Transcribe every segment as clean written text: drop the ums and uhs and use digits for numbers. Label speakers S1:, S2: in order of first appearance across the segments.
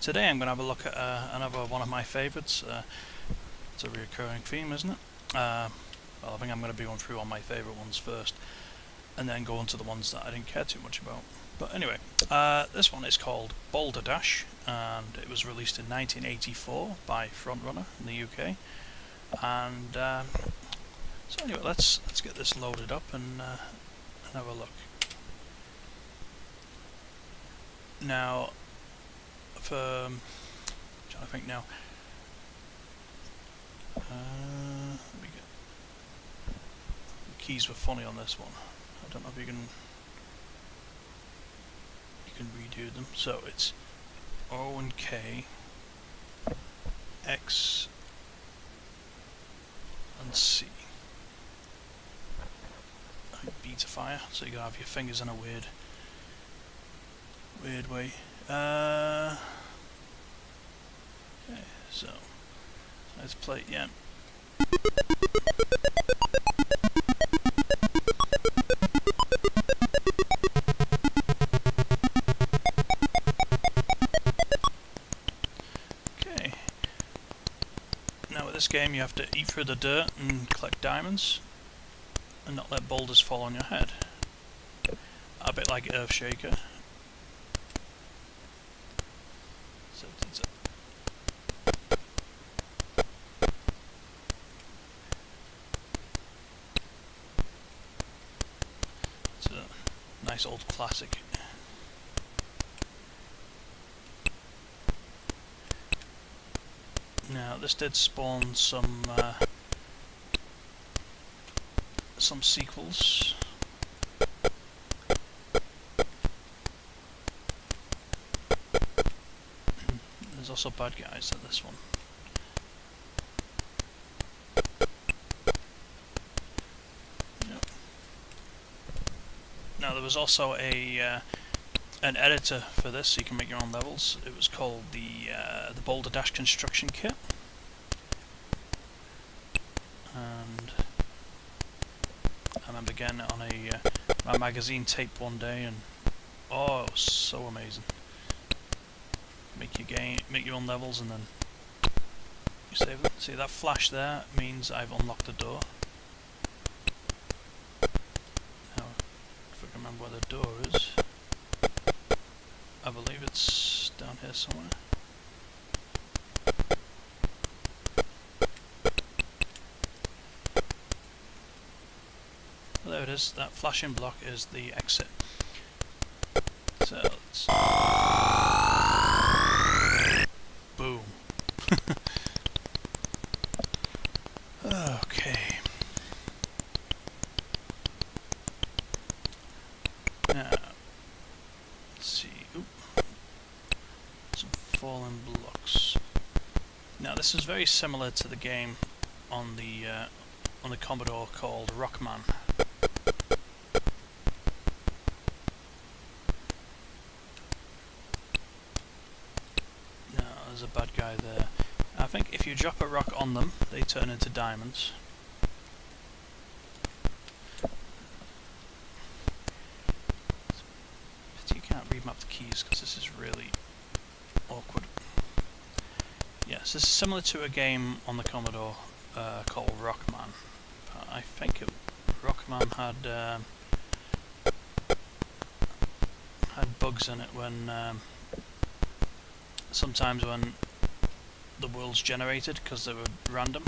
S1: Today I'm going to have a look at another one of my favourites. It's a recurring theme, isn't it? Well, I think I'm going to be going through all my favourite ones first, and then go on to the ones that I didn't care too much about. But anyway, this one is called Boulderdash, and it was released in 1984 by Frontrunner in the UK. And so anyway, let's get this loaded up and have a look. Now, I'm trying to think now. Let me get. The keys were funny on this one. I don't know if you can redo them. So it's O and K, X and C. B to fire, so you gotta have your fingers in a weird way. Okay, so let's play, yeah. Okay. Now with this game you have to eat through the dirt and collect diamonds and not let boulders fall on your head. A bit like EarthShaker. It's a nice old classic. Now this did spawn some sequels. There's also bad guys at this one. Yep. Now there was also an editor for this, so you can make your own levels. It was called the Boulderdash Construction Kit, and I remember getting it on my magazine tape one day, and oh, it was so amazing. Make your own levels, and then you save them. See that flash there means I've unlocked the door. Now, if I can remember where the door is, I believe it's down here somewhere. Well, there it is. That flashing block is the exit. So let's boom. Okay. Now let's see. Oop. Some fallen blocks. Now this is very similar to the game on the Commodore called Rockman. There's a bad guy there. I think if you drop a rock on them, they turn into diamonds. Pity you can't remap the keys because this is really awkward. Yes, this is similar to a game on the Commodore called Rockman. But I think Rockman had bugs in it when sometimes when the worlds generated, because they were random,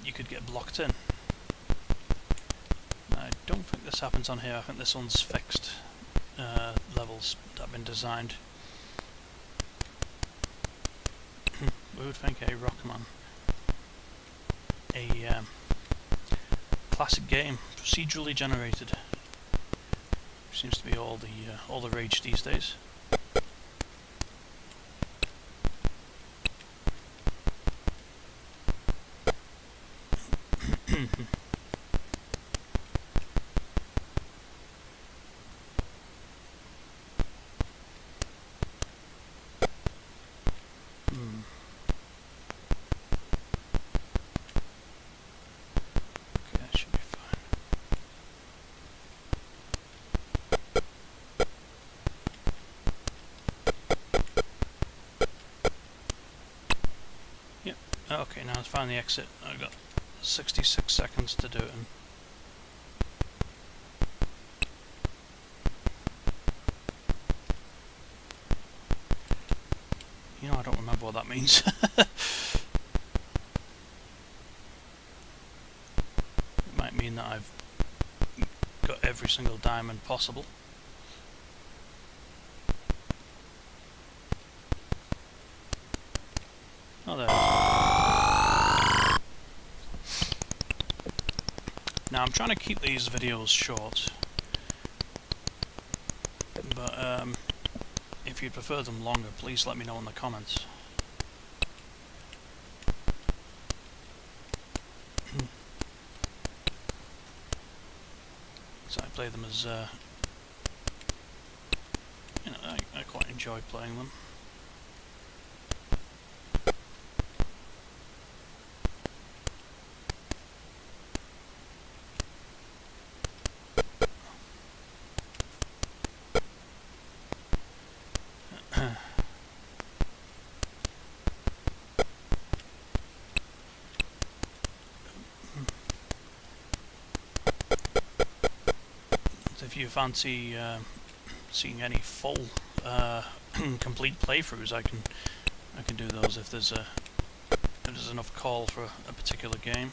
S1: you could get blocked in. I don't think this happens on here. I think this one's fixed levels that have been designed. We would think a Rockman, a classic game, procedurally generated. Seems to be all the rage these days. Okay, that should be fine. Okay, now let's find the exit. I've got 66 seconds to do it in. You know, I don't remember what that means. It might mean that I've got every single diamond possible. Oh, there it is. Now, I'm trying to keep these videos short, but if you prefer them longer, please let me know in the comments. So I play them as, you know, I quite enjoy playing them. If you fancy seeing any full complete playthroughs, I can do those if there's enough call for a particular game.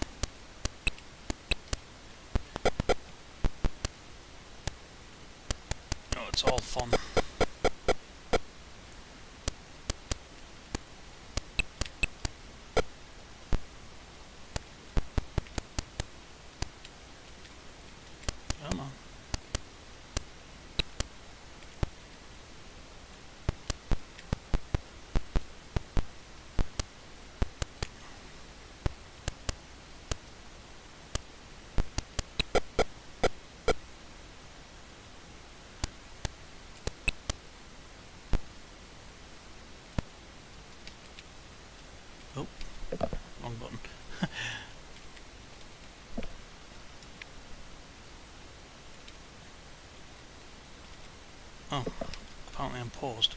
S1: Oh, it's all fun. Come on. Oh, wrong button. Oh, apparently I'm paused.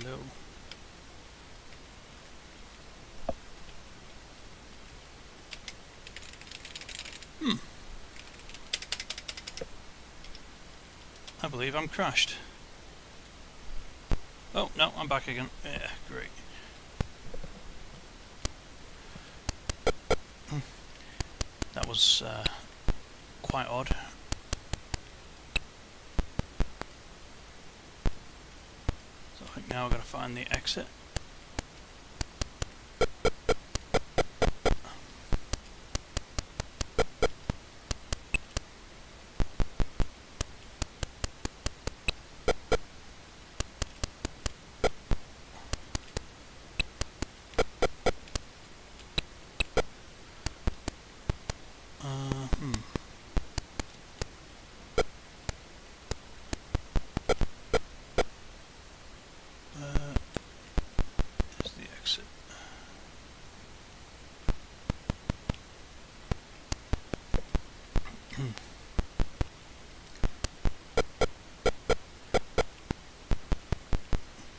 S1: No. I believe I'm crashed. Oh, no, I'm back again. Yeah, great. That was quite odd. So I think now I've got to find the exit. Is the exit.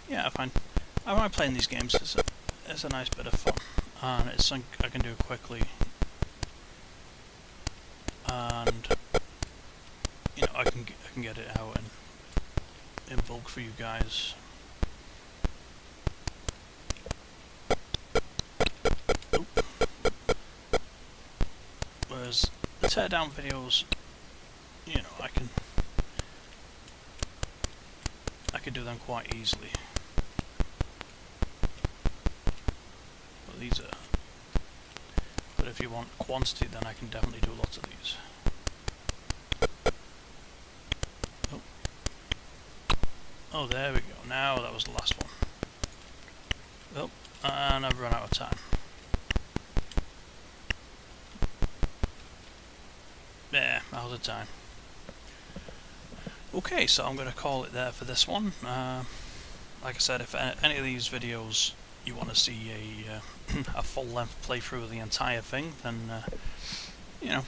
S1: Yeah, I find playing these games is a nice bit of fun, and it's something I can do quickly, and you know I can get it out in bulk for you guys. Oop. Whereas the teardown videos, you know, I can do them quite easily. But these are. But if you want quantity, then I can definitely do lots of these. Oh. Oh, there we go. Now that was the last one. Oh, and I've run out of time. Yeah, out of time. Okay, so I'm going to call it there for this one. Like I said, if any of these videos you want to see a full-length playthrough of the entire thing, then you know,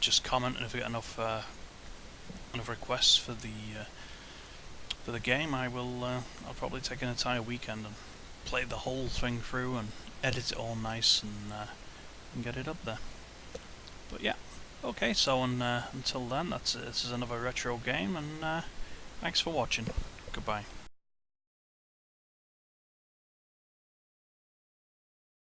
S1: just comment, and if we get enough requests for the for the game, I'll probably take an entire weekend and play the whole thing through and edit it all nice and get it up there. But yeah, okay, so until then, this is another retro game, and thanks for watching. Goodbye.